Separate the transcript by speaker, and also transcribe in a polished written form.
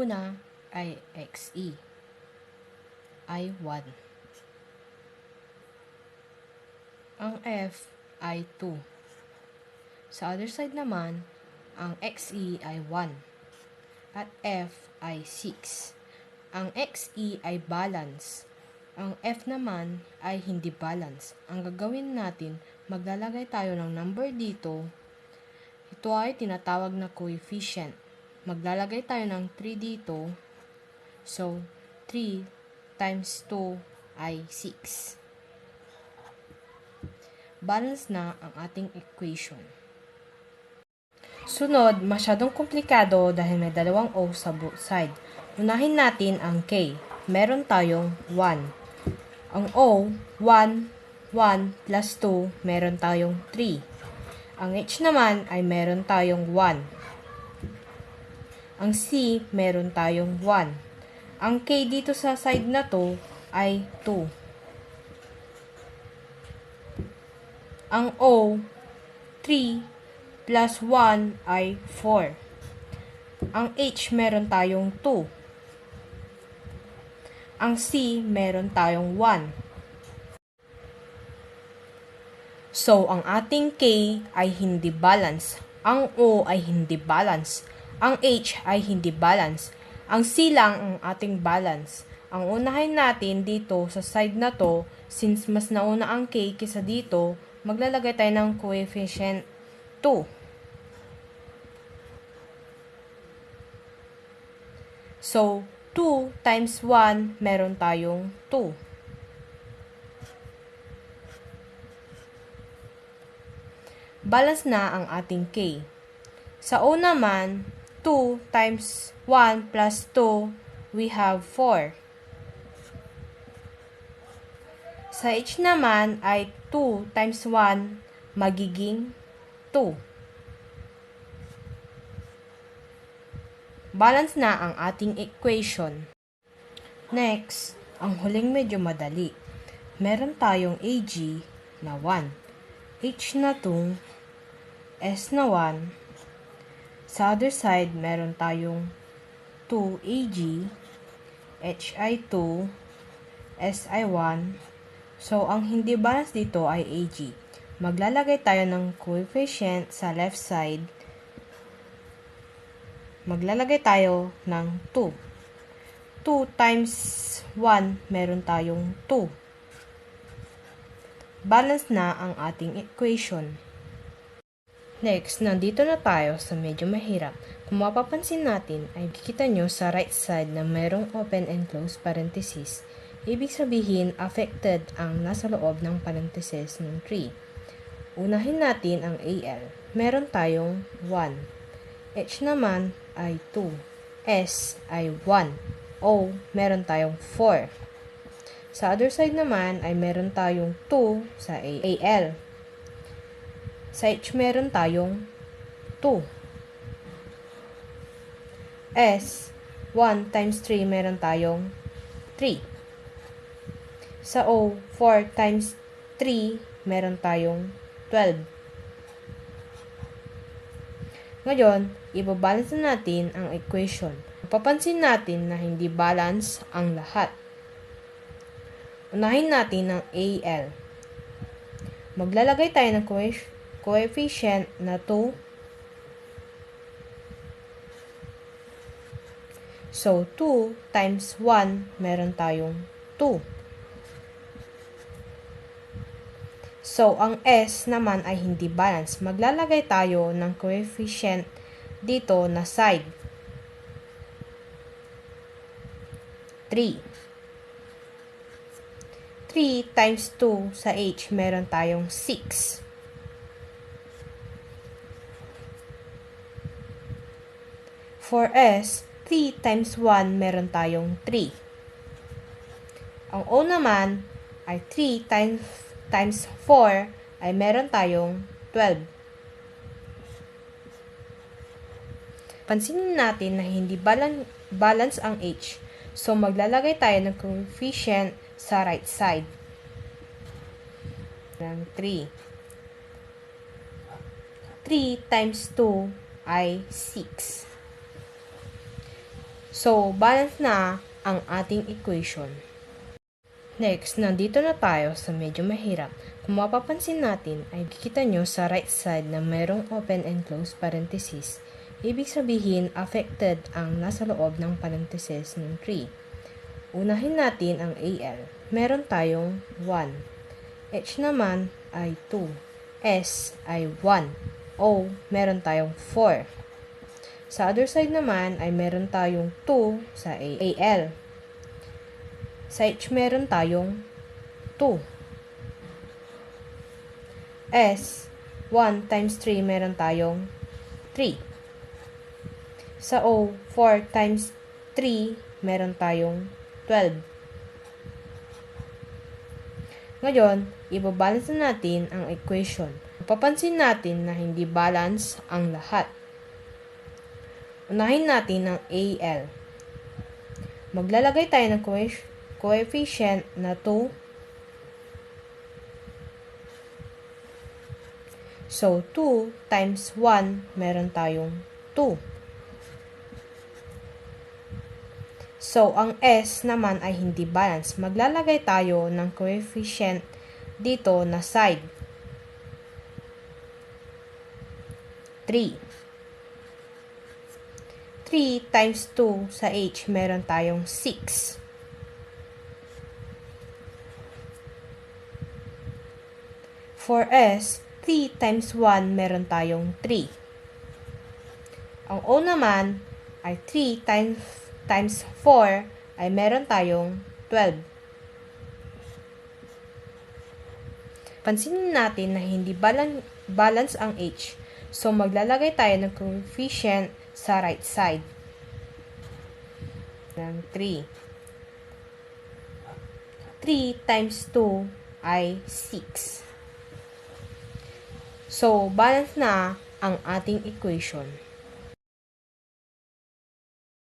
Speaker 1: una ay XE ay 1. Ang F ay 2. Sa other side naman, ang XE ay 1 at F ay 6. Ang XE ay balance. Ang F naman ay hindi balance. Ang gagawin natin, maglalagay tayo ng number dito. Ito ay tinatawag na coefficient. Maglalagay tayo ng 3 dito. So, 3 times 2 ay 6. Balance na ang ating equation. Sunod, masyadong komplikado dahil may dalawang O sa both side. Unahin natin ang K. Meron tayong 1. Ang O, 1, 1 plus 2, meron tayong 3. Ang H naman ay meron tayong 1. Ang C, meron tayong 1. Ang K dito sa side na to ay 2. Ang O, 3 plus 1 ay 4. Ang H, meron tayong 2. Ang C, meron tayong 1. So, ang ating K ay hindi balance. Ang O ay hindi balance. Ang H ay hindi balance. Ang C lang ang ating balance. Ang unahin natin dito sa side na to, since mas nauna ang K kaysa dito, maglalagay tayo ng coefficient 2. So, 2 times 1, meron tayong 2. Balance na ang ating K. Sa O naman, 2 times 1 plus 2, we have 4. Sa H naman ay 2 times 1, magiging 2. Balance na ang ating equation. Next, ang huling medyo madali. Meron tayong AG na 1, H na 2, S na 1. Sa other side, meron tayong 2AG, H ay 2, S ay 1. So, ang hindi balance dito ay AG. Maglalagay tayo ng coefficient sa left side. Maglalagay tayo ng 2. 2 times 1, meron tayong 2. Balance na ang ating equation. Next, nandito na tayo sa medyo mahirap. Kung mapapansin natin, ay kikita nyo sa right side na merong open and close parenthesis. Ibig sabihin, affected ang nasa loob ng parenthesis ng 3. Unahin natin ang AL. Meron tayong 1. H naman ay 2. S ay 1. O, meron tayong 4. Sa other side naman ay meron tayong 2 sa AL. Sa H meron tayong 2. S, 1 times 3 meron tayong 3. Sa O, 4 times 3 meron tayong 12. Ngayon, ibabalance na natin ang equation. Papansin natin na hindi balance ang lahat. Unahin natin ang AL. Maglalagay tayo ng coefficient na 2. So, 2 times 1, meron tayong 2. So, ang S naman ay hindi balance. Maglalagay tayo ng coefficient dito na side. 3. 3 times 2 sa H, meron tayong 6. For S, 3 times 1, meron tayong 3. Ang O naman ay 3 times 4 ay meron tayong 12. Pansinin natin na hindi balance ang H. So, maglalagay tayo ng coefficient sa right side. Ng 3. 3 times 2 ay 6. So, balance na ang ating equation. Next, nandito na tayo sa medyo mahirap. Kung mapapansin natin, ay kikita nyo sa right side na mayroong open and close parenthesis. Ibig sabihin, affected ang nasa loob ng parenthesis ng 3. Unahin natin ang AL. Meron tayong 1. H naman ay 2. S ay 1. O, meron tayong 4. Sa other side naman ay meron tayong 2 sa AL. Sa H meron tayong 2. S, 1 times 3 meron tayong 3. Sa O, 4 times 3 meron tayong 12. Ngayon, ibabalance na natin ang equation. Papansin natin na hindi balance ang lahat. Unahin natin ang AL. Maglalagay tayo ng coefficient na 2. So, 2 times 1, meron tayong 2. So, ang S naman ay hindi balance. Maglalagay tayo ng coefficient dito na side. 3. 3 times 2 sa H, meron tayong 6. For S, 3 times 1, meron tayong 3. Ang O naman ay 3 times 4 ay meron tayong 12. Pansinin natin na hindi balance ang H. So, maglalagay tayo ng coefficient sa right side. Ng 3. 3 times 2 ay 6. So, balance na ang ating equation.